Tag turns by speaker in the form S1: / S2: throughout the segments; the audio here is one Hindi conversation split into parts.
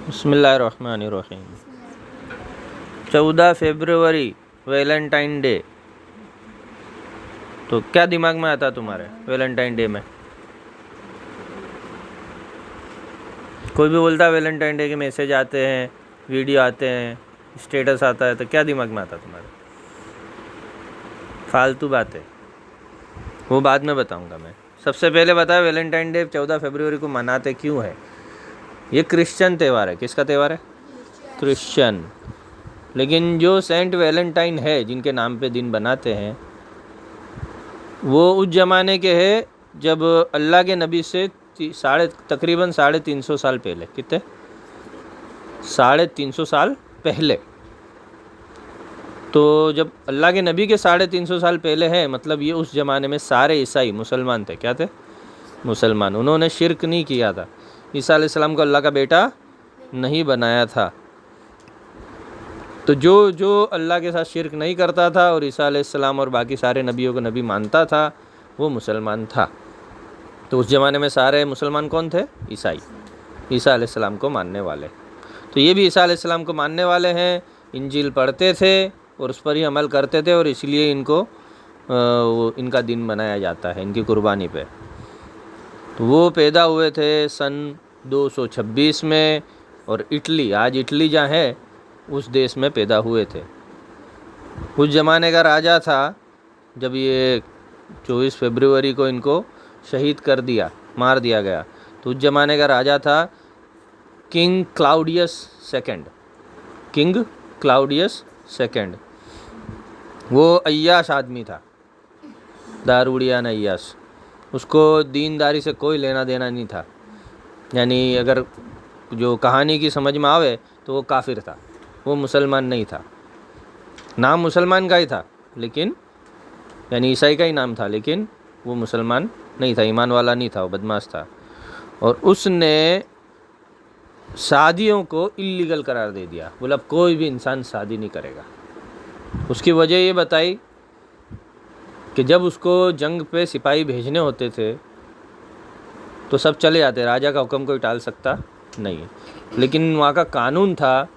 S1: बिस्मिल्लाहिर्रहमानिर्रहीम। 14 फरवरी वैलेंटाइन डे, तो क्या दिमाग में आता तुम्हारे वैलेंटाइन डे में? कोई भी बोलता है वैलेंटाइन डे के मैसेज आते हैं, वीडियो आते हैं, स्टेटस आता है, तो क्या दिमाग में आता तुम्हारे? फालतू बातें, वो बाद में बताऊंगा मैं। सबसे पहले बताओ वैलेंटाइन डे 14 फरवरी को मनाते क्यों है? ये क्रिश्चियन त्यौहार है। किसका त्यौहार है? क्रिश्चियन। लेकिन जो सेंट वैलेंटाइन है, जिनके नाम पे दिन बनाते हैं, वो उस ज़माने के हैं जब अल्लाह के नबी से तकरीबन 350 साल पहले। कितने? 350 साल पहले। तो जब अल्लाह के नबी के 350 साल पहले है, मतलब ये उस ज़माने में सारे ईसाई मुसलमान थे। क्या थे? मुसलमान। उन्होंने शिरक नहीं किया था। ईसा अलैहिस्सलाम को अल्लाह का बेटा नहीं बनाया था। तो जो अल्लाह के साथ शिरक नहीं करता था और ईसा अलैहिस्सलाम और बाकी सारे नबियों को नबी मानता था, वो मुसलमान था। तो उस ज़माने में सारे मुसलमान कौन थे? ईसाई, ईसा अलैहिस्सलाम को मानने वाले। तो ये भी ईसा अलैहिस्सलाम को मानने वाले हैं, इंजील पढ़ते थे और उस पर ही अमल करते थे, और इसलिए इनका दिन मनाया जाता है, इनकी कुर्बानी पे। तो वो पैदा हुए थे सन 226 में, और इटली, आज इटली जहाँ है, उस देश में पैदा हुए थे। उस ज़माने का राजा था, जब ये 24 फरवरी को इनको शहीद कर दिया, मार दिया गया, तो उस ज़माने का राजा था king Claudius second. King Claudius second. वो अय्याश आदमी था, दारूड़ियान अय्याश। उसको दीनदारी से कोई लेना देना नहीं था। यानी अगर जो कहानी की समझ में आवे तो वो काफिर था, वो मुसलमान नहीं था। नाम मुसलमान का ही था, लेकिन यानी ईसाई का ही नाम था, लेकिन वो मुसलमान नहीं था, ईमान वाला नहीं था, वो बदमाश था। और उसने शादियों को इल्लीगल करार दे दिया। बोला कोई भी इंसान शादी नहीं करेगा। उसकी वजह ये बताई कि जब उसको जंग पे सिपाही भेजने होते थे तो सब चले जाते, राजा का हुक्म कोई टाल सकता नहीं। लेकिन वहाँ का कानून था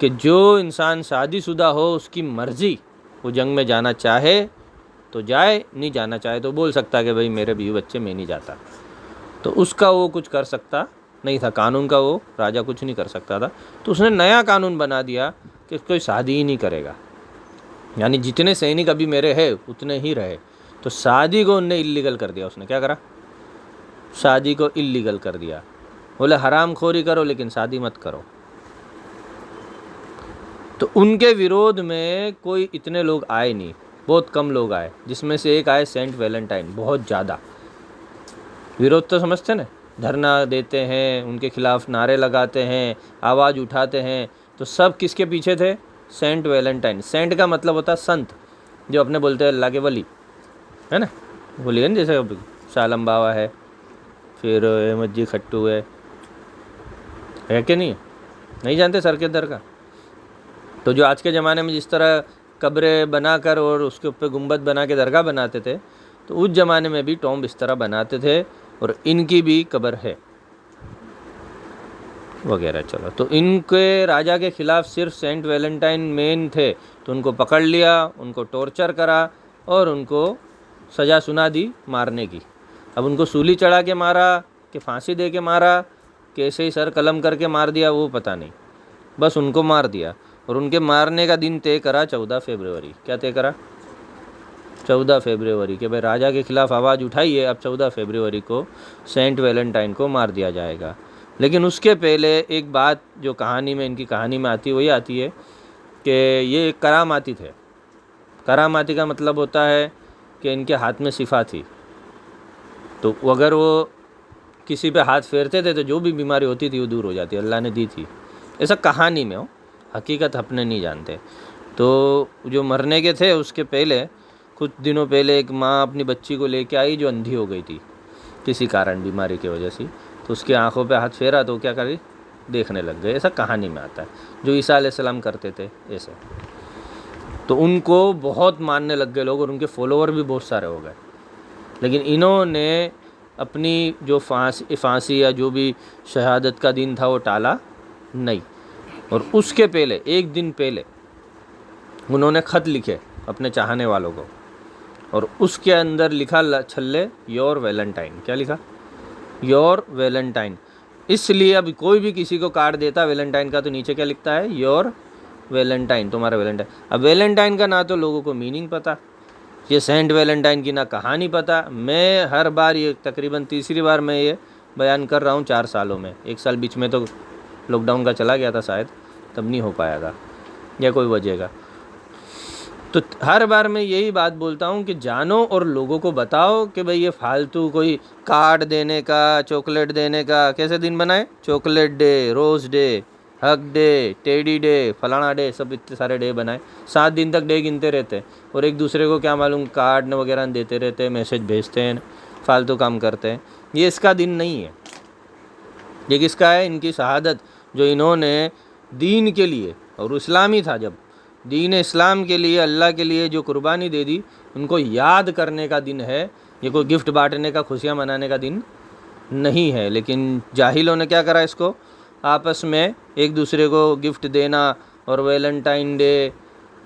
S1: कि जो इंसान शादीशुदा हो, उसकी मर्ज़ी, वो जंग में जाना चाहे तो जाए, नहीं जाना चाहे तो बोल सकता कि भाई मेरे बीवी बच्चे, मैं नहीं जाता। तो उसका वो कुछ कर सकता नहीं था, कानून का वो राजा कुछ नहीं कर सकता था। तो उसने नया कानून बना दिया कि कोई शादी ही नहीं करेगा, यानी जितने सैनिक अभी मेरे हैं उतने ही रहे। तो शादी को उनने इल्लीगल कर दिया। उसने क्या करा? शादी को इल्लीगल कर दिया। बोले हराम खोरी करो लेकिन शादी मत करो। तो उनके विरोध में कोई इतने लोग आए नहीं, बहुत कम लोग आए, जिसमें से एक आए सेंट वैलेंटाइन। बहुत ज़्यादा विरोध तो समझते ना, धरना देते हैं, उनके खिलाफ नारे लगाते हैं, आवाज़ उठाते हैं। तो सब किसके पीछे थे? Saint Valentine. सेंट का मतलब होता है संत, जो अपने बोलते हैं अल्लाह के वली, है ना? वली है ना, जैसे शालम बाबा है, फिर अहमद जी खट्टू है कि नहीं? नहीं जानते सर के दर का? तो जो आज के ज़माने में जिस तरह कब्रें बनाकर और उसके ऊपर गुंबद बना के दरगाह बनाते थे, तो उस ज़माने में भी टॉम्ब इस तरह बनाते थे, और इनकी भी कब्र है वगैरह। चलो, तो इनके राजा के ख़िलाफ़ सिर्फ सेंट वैलेंटाइन मेन थे। तो उनको पकड़ लिया, उनको टॉर्चर करा और उनको सज़ा सुना दी मारने की। अब उनको सूली चढ़ा के मारा कि फांसी दे के मारा, कैसे ही सर कलम करके मार दिया, वो पता नहीं, बस उनको मार दिया। और उनके मारने का दिन तय करा 14 फरवरी। क्या तय करा? 14 फरवरी कि भाई राजा के खिलाफ आवाज़ उठाइए, अब 14 फरवरी को सेंट वैलेंटाइन को मार दिया जाएगा। लेकिन उसके पहले एक बात जो कहानी में, इनकी कहानी में आती है, वही आती है कि ये करामाती थे। करामाती का मतलब होता है कि इनके हाथ में सिफा थी। तो अगर वो किसी पे हाथ फेरते थे तो जो भी बीमारी होती थी वो दूर हो जाती, अल्लाह ने दी थी। ऐसा कहानी में हो, हकीकत अपने नहीं जानते। तो जो मरने के थे उसके पहले, कुछ दिनों पहले, एक माँ अपनी बच्ची को लेके आई जो अंधी हो गई थी किसी कारण, बीमारी की वजह से। तो उसकी आंखों पे हाथ फेरा तो क्या करी? देखने लग गए। ऐसा कहानी में आता है, जो ईसा अलैहिस्सलाम करते थे ऐसे। तो उनको बहुत मानने लग गए लोग और उनके फॉलोवर भी बहुत सारे हो गए। लेकिन इन्होंने अपनी जो फांसी या जो भी शहादत का दिन था वो टाला नहीं। और उसके पहले, एक दिन पहले उन्होंने ख़त लिखे अपने चाहने वालों को, और उसके अंदर लिखा छल्ले योर वैलेंटाइन। क्या लिखा? Your Valentine. इसलिए अब कोई भी किसी को कार्ड देता वैलेंटाइन का तो नीचे क्या लिखता है? योर वैलेंटाइन, तुम्हारा वैलेंटाइन। अब वैलेंटाइन का ना तो लोगों को मीनिंग पता, ये सेंट वैलेंटाइन की ना कहानी पता। मैं हर बार, ये तकरीबन तीसरी बार मैं ये बयान कर रहा हूँ 4 सालों में। 1 साल बीच में तो लॉकडाउन का चला गया था शायद, तब नहीं हो पाया था या कोई वजह का। तो हर बार मैं यही बात बोलता हूँ कि जानो और लोगों को बताओ कि भाई ये फालतू कोई कार्ड देने का, चॉकलेट देने का कैसे दिन बनाए? Chocolate day, rose day, hug day, teddy day, फलाना डे, सब इतने सारे डे बनाए। 7 दिन तक डे गिनते रहते हैं और एक दूसरे को क्या मालूम कार्ड वगैरह देते रहते हैं, मैसेज भेजते हैं, फालतू काम करते हैं। ये इसका दिन नहीं है। ये किसका है? इनकी शहादत, जो इन्होंने दीन के लिए, और इस्लामी था जब, दीन इस्लाम के लिए, अल्लाह के लिए जो कुर्बानी दे दी, उनको याद करने का दिन है। ये कोई गिफ्ट बांटने का, खुशियाँ मनाने का दिन नहीं है। लेकिन जाहिलों ने क्या करा, इसको आपस में एक दूसरे को गिफ्ट देना और वैलेंटाइन डे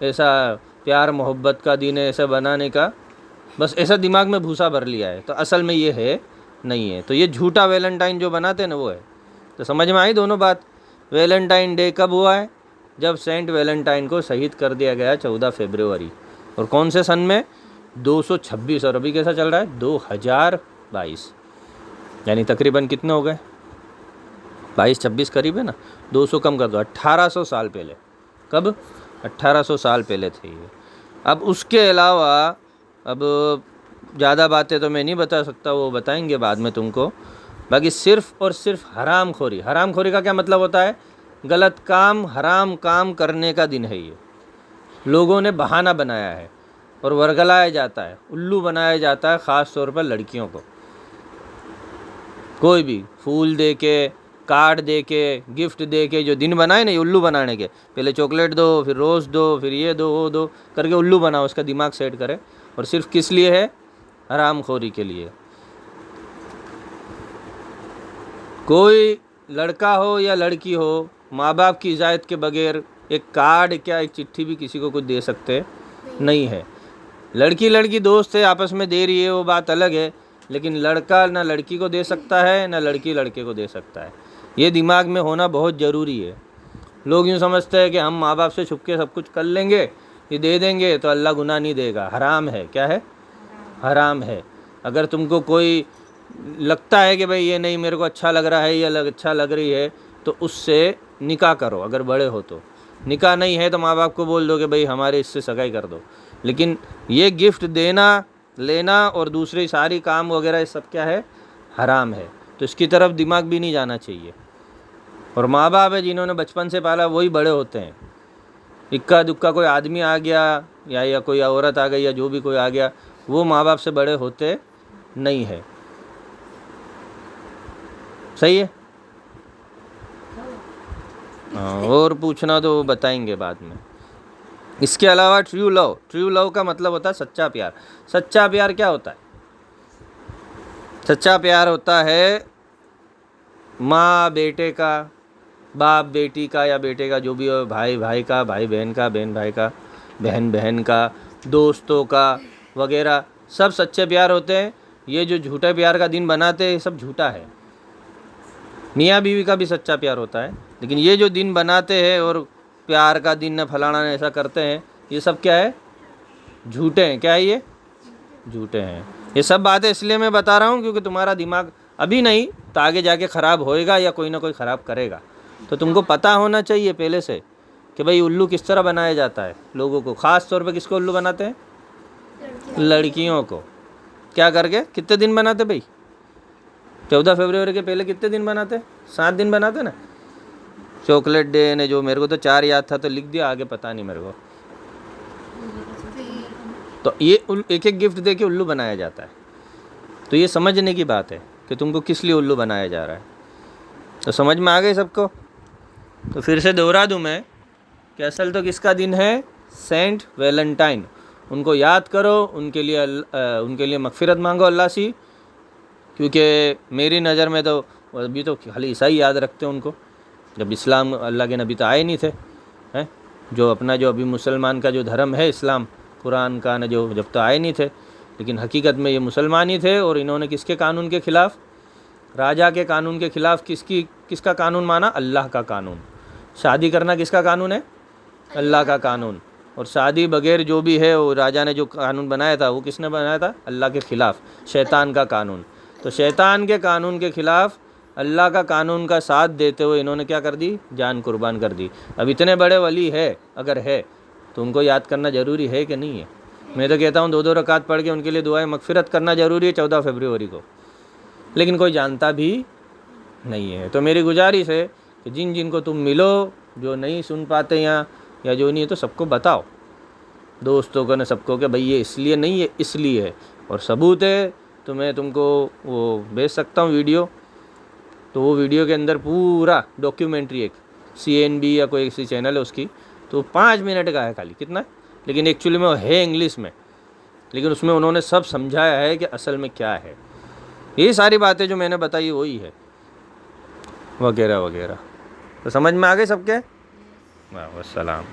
S1: ऐसा प्यार मोहब्बत का दिन है ऐसा बनाने का, बस ऐसा दिमाग में भूसा भर लिया है। तो असल में ये है नहीं है। तो ये झूठा वैलेंटाइन जो बनाते हैं ना, वो है। तो समझ में आई दोनों बात? वैलेंटाइन डे कब हुआ है? जब सेंट वैलेंटाइन को शहीद कर दिया गया 14 फरवरी। और कौन से सन में? 226। और अभी कैसा चल रहा है? 2022। यानी तकरीबन कितने हो गए? 22-26 करीब है ना। 200 कम कर दो, 1800 साल पहले। कब? 1800 साल पहले थे ये। अब उसके अलावा, अब ज़्यादा बातें तो मैं नहीं बता सकता, वो बताएंगे बाद में तुमको। बाकी सिर्फ़ और सिर्फ हराम खोरी। हराम खोरी का क्या मतलब होता है? गलत काम, हराम काम करने का दिन है ये। लोगों ने बहाना बनाया है और वर्गलाया जाता है, उल्लू बनाया जाता है, ख़ास तौर पर लड़कियों को। कोई भी फूल दे के, कार्ड दे के, गिफ्ट दे के जो दिन बनाए ना, ये उल्लू बनाने के। पहले चॉकलेट दो, फिर रोज़ दो, फिर ये दो, वो दो करके उल्लू बनाओ, उसका दिमाग सेट करे। और सिर्फ किस लिए है? हराम खोरी के लिए। कोई लड़का हो या लड़की हो, माँ बाप की इजाज़त के बगैर एक कार्ड क्या, एक चिट्ठी भी किसी को कुछ दे सकते नहीं है। लड़की दोस्त है, आपस में दे रही है, वो बात अलग है। लेकिन लड़का ना लड़की को दे सकता है, ना लड़की लड़के को दे सकता है। ये दिमाग में होना बहुत ज़रूरी है। लोग यूँ समझते हैं कि हम माँ बाप से छुप के सब कुछ कर लेंगे, ये दे देंगे तो अल्लाह गुनाह नहीं देगा। हराम है। क्या है? हराम है। अगर तुमको कोई लगता है कि भाई ये नहीं मेरे को अच्छा लग रहा है या अच्छा लग रही है, तो उससे निकाह करो। अगर बड़े हो तो निकाह नहीं है तो माँ बाप को बोल दो कि भाई हमारे इससे सगाई कर दो। लेकिन ये गिफ्ट देना, लेना और दूसरी सारी काम वगैरह, ये सब क्या है? हराम है। तो इसकी तरफ दिमाग भी नहीं जाना चाहिए। और माँ बाप है जिन्होंने बचपन से पाला, वही बड़े होते हैं। इक्का दुक्का कोई आदमी आ गया या कोई औरत आ गई या जो भी कोई आ गया, वो माँ बाप से बड़े होते नहीं है। सही है? हाँ, और पूछना तो बताएंगे बाद में। इसके अलावा ट्रू लव का मतलब होता है सच्चा प्यार। सच्चा प्यार क्या होता है? सच्चा प्यार होता है माँ बेटे का, बाप बेटी का या बेटे का, जो भी हो, भाई भाई का, भाई बहन का, बहन भाई का, बहन बहन का, दोस्तों का वगैरह, सब सच्चे प्यार होते हैं। ये जो झूठे प्यार का दिन बनाते हैं, ये सब झूठा है। मियाँ बीवी का भी सच्चा प्यार होता है, लेकिन ये जो दिन बनाते हैं और प्यार का दिन न फलाना ने ऐसा करते हैं, ये सब क्या है? झूठे हैं। क्या है ये? झूठे हैं। ये सब बातें इसलिए मैं बता रहा हूँ क्योंकि तुम्हारा दिमाग अभी नहीं तो आगे जाके ख़राब होएगा या कोई ना कोई ख़राब करेगा। तो तुमको पता होना चाहिए पहले से कि भाई उल्लू किस तरह बनाया जाता है लोगों को। ख़ास तौर पे किसको उल्लू बनाते हैं? लड़कियों को। क्या करके? कितने दिन बनाते भाई? 14 फरवरी के पहले कितने दिन बनाते? 7 दिन बनाते ना। चॉकलेट डे ने, जो मेरे को तो 4 याद था तो लिख दिया, आगे पता नहीं मेरे को। तो ये एक एक गिफ्ट दे के उल्लू बनाया जाता है। तो ये समझने की बात है कि तुमको किस लिए उल्लू बनाया जा रहा है। तो समझ में आ गए सबको? तो फिर से दोहरा दूँ मैं कि असल तो किसका दिन है? Saint Valentine. उनको याद करो, उनके लिए मगफिरत मांगो अल्लाह से क्योंकि मेरी नज़र में तो अभी तो खाली ईसाई याद रखते हैं उनको, जब इस्लाम अल्लाह के नबी तो आए नहीं थे हैं। जो अपना जो अभी मुसलमान का जो धर्म है इस्लाम, कुरान का न जो जब तो आए नहीं थे, लेकिन हकीकत में ये मुसलमान ही थे। और इन्होंने किसके कानून के ख़िलाफ़, राजा के कानून के ख़िलाफ़ किसका कानून माना? अल्लाह का कानून। शादी करना किसका कानून है? अल्लाह का कानून। और शादी बगैर जो भी है वो राजा ने जो कानून बनाया था वो किसने बनाया था? अल्लाह के ख़िलाफ़, शैतान का कानून। तो शैतान के कानून के ख़िलाफ़ अल्लाह का कानून का साथ देते हुए इन्होंने क्या कर दी? जान कुर्बान कर दी। अब इतने बड़े वली है अगर है तो उनको याद करना ज़रूरी है कि नहीं है? मैं तो कहता हूँ 2-2 रकात पढ़ के उनके लिए दुआएं मगफिरत करना ज़रूरी है 14 फरवरी को, लेकिन कोई जानता भी नहीं है। तो मेरी गुजारिश है कि जिन जिन को तुम मिलो, जो नहीं सुन पाते या जो नहीं है, तो सबको बताओ, दोस्तों को न सबको, कि भाई ये इसलिए नहीं है, इसलिए है। और सबूत है तो मैं तुमको वो भेज सकता हूँ वीडियो। तो वो वीडियो के अंदर पूरा डॉक्यूमेंट्री, एक CNB या कोई ऐसी चैनल है उसकी, तो 5 मिनट का है खाली, कितना है, लेकिन एक्चुअली में वो है इंग्लिश में, लेकिन उसमें उन्होंने सब समझाया है कि असल में क्या है। ये सारी बातें जो मैंने बताई वही है, वगैरह वगैरह। तो समझ में आ गए सबके? वाह, वस्सलाम।